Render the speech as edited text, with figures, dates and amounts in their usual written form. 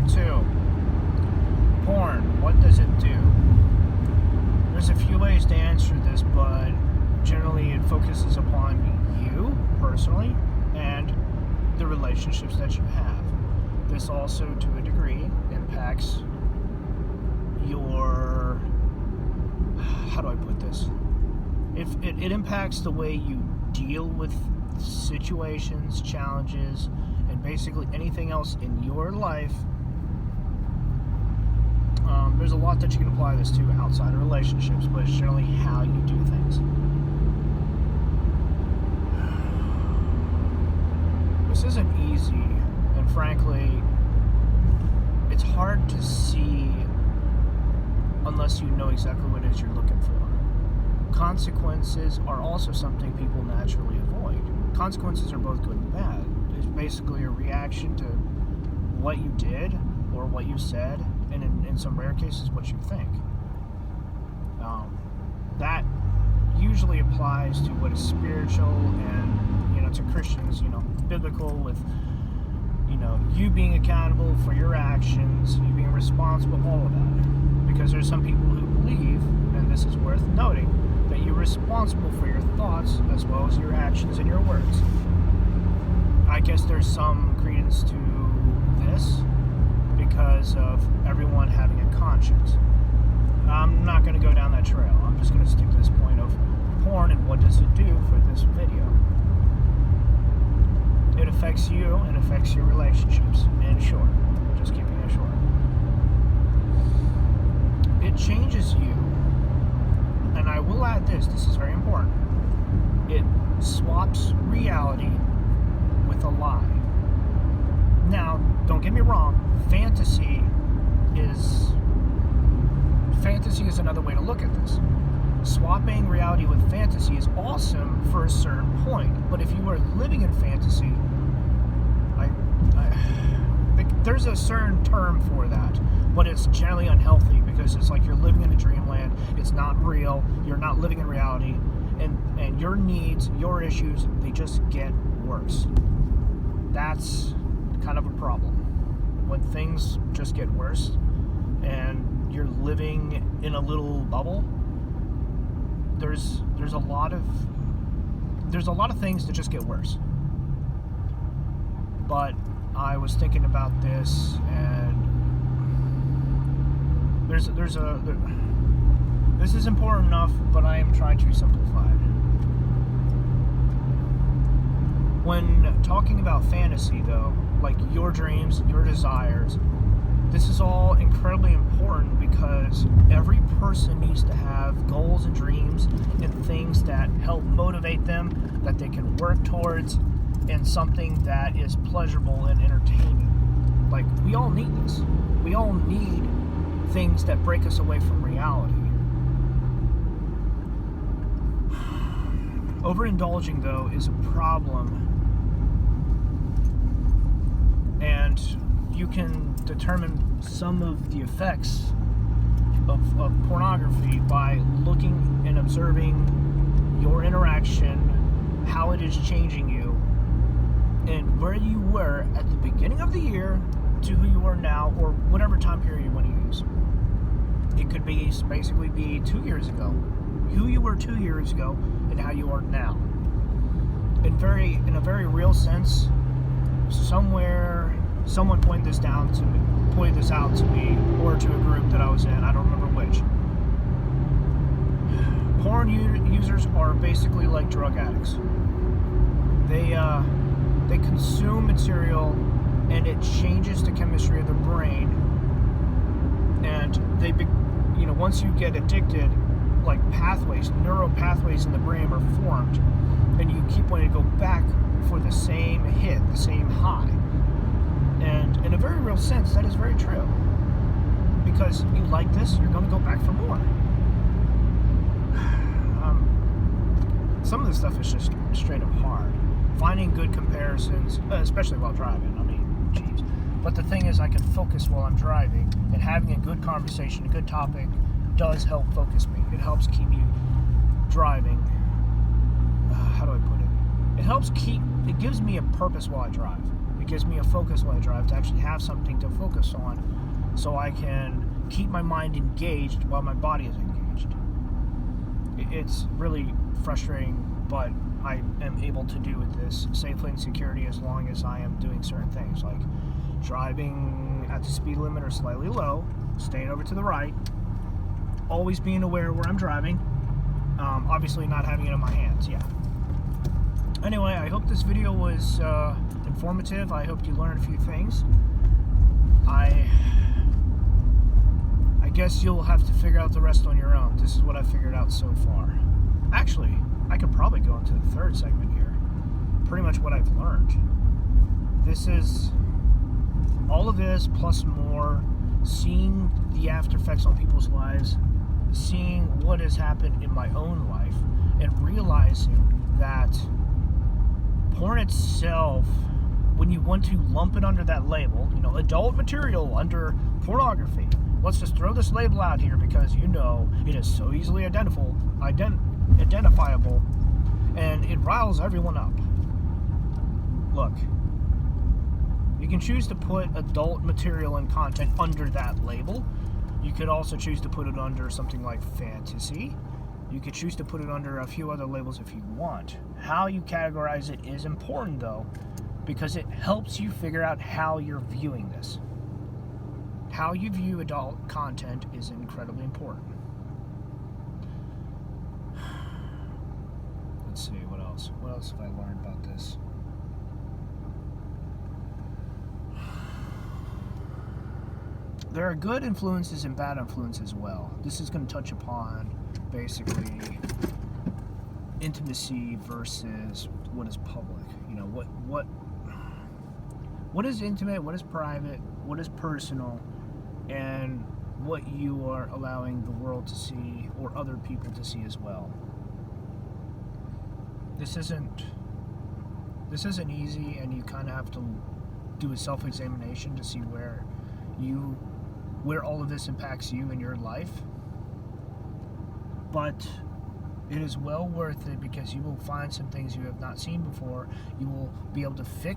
Part 2. Porn, what does it do? There's a few ways to answer this, but generally it focuses upon you, personally, and the relationships that you have. This also, to a degree, impacts your... How do I put this? It impacts the way you deal with situations, challenges, and basically anything else in your life. There's a lot that you can apply this to outside of relationships, but it's generally how you do things. This isn't easy, and frankly, it's hard to see unless you know exactly what it is you're looking for. Consequences are also something people naturally avoid. Consequences are both good and bad. It's basically a reaction to what you did or what you said, and in some rare cases, what you think. That usually applies to what is spiritual and, to Christians, biblical, with, you being accountable for your actions, you being responsible, all of that. Because there's some people who believe, and this is worth noting, that you're responsible for your thoughts as well as your actions and your words. I guess there's some credence to this because of everyone having a conscience. I'm not going to go down that trail. I'm just going to stick to this point of porn and what does it do for this video. It affects you and affects your relationships. In short, just keeping it short. It changes you, and I will add this is very important. It swaps reality with a lie. Now, don't get me wrong, fantasy is another way to look at this. Swapping reality with fantasy is awesome for a certain point, but if you are living in fantasy, there's a certain term for that, but it's generally unhealthy because it's like you're living in a dreamland. It's not real. You're not living in reality, and your needs, your issues, they just get worse. That's kind of a problem. When things just get worse and you're living in a little bubble, there's a lot of things that just get worse. But I was thinking about this, and this is important enough, but I am trying to simplify it. When talking about fantasy, though, like your dreams, your desires, this is all incredibly important because every person needs to have goals and dreams and things that help motivate them, that they can work towards, and something that is pleasurable and entertaining. Like, we all need this. We all need things that break us away from reality. Overindulging, though, is a problem. And you can determine some of the effects of pornography by looking and observing your interaction, how it is changing you, and where you were at the beginning of the year to who you are now, or whatever time period you want to use. It could basically be 2 years ago, who you were 2 years ago, and how you are now. In a very real sense, somewhere someone pointed this out to me, or to a group that I was in. I don't remember which. Porn users are basically like drug addicts. They consume material, and it changes the chemistry of the brain. And once you get addicted, like neural pathways in the brain are formed, and you keep wanting to go back for the same hit, the same high. And in a very real sense, that is very true. Because you like this, you're going to go back for more. Some of this stuff is just straight up hard. Finding good comparisons, especially while driving. I mean, geez. But the thing is, I can focus while I'm driving, and having a good conversation, a good topic, does help focus me. It helps keep me driving. How do I put it? It gives me a purpose while I drive. It gives me a focus while I drive, to actually have something to focus on, so I can keep my mind engaged while my body is engaged. It's really frustrating, but I am able to do with this safely and security as long as I am doing certain things, like driving at the speed limit or slightly low, staying over to the right, always being aware where I'm driving, obviously not having it in my hands. Anyway, I hope this video was informative. I hope you learned a few things. I guess you'll have to figure out the rest on your own. This is what I figured out so far. Actually, I could probably go into the third segment here. Pretty much what I've learned. This is all of this plus more, seeing the after effects on people's lives, seeing what has happened in my own life, and realizing that porn itself, when you want to lump it under that label, adult material under pornography, let's just throw this label out here because it is so easily identifiable, and it riles everyone up. Look, you can choose to put adult material and content under that label. You could also choose to put it under something like fantasy. You could choose to put it under a few other labels if you want. How you categorize it is important, though, because it helps you figure out how you're viewing this. How you view adult content is incredibly important. Let's see, what else? What else have I learned about this? There are good influences and bad influences as well. This is going to touch upon basically intimacy versus what is public. What is intimate, what is private, what is personal, and what you are allowing the world to see or other people to see as well. This isn't easy, and you kind of have to do a self-examination to see where all of this impacts you in your life. But it is well worth it, because you will find some things you have not seen before. You will be able to fix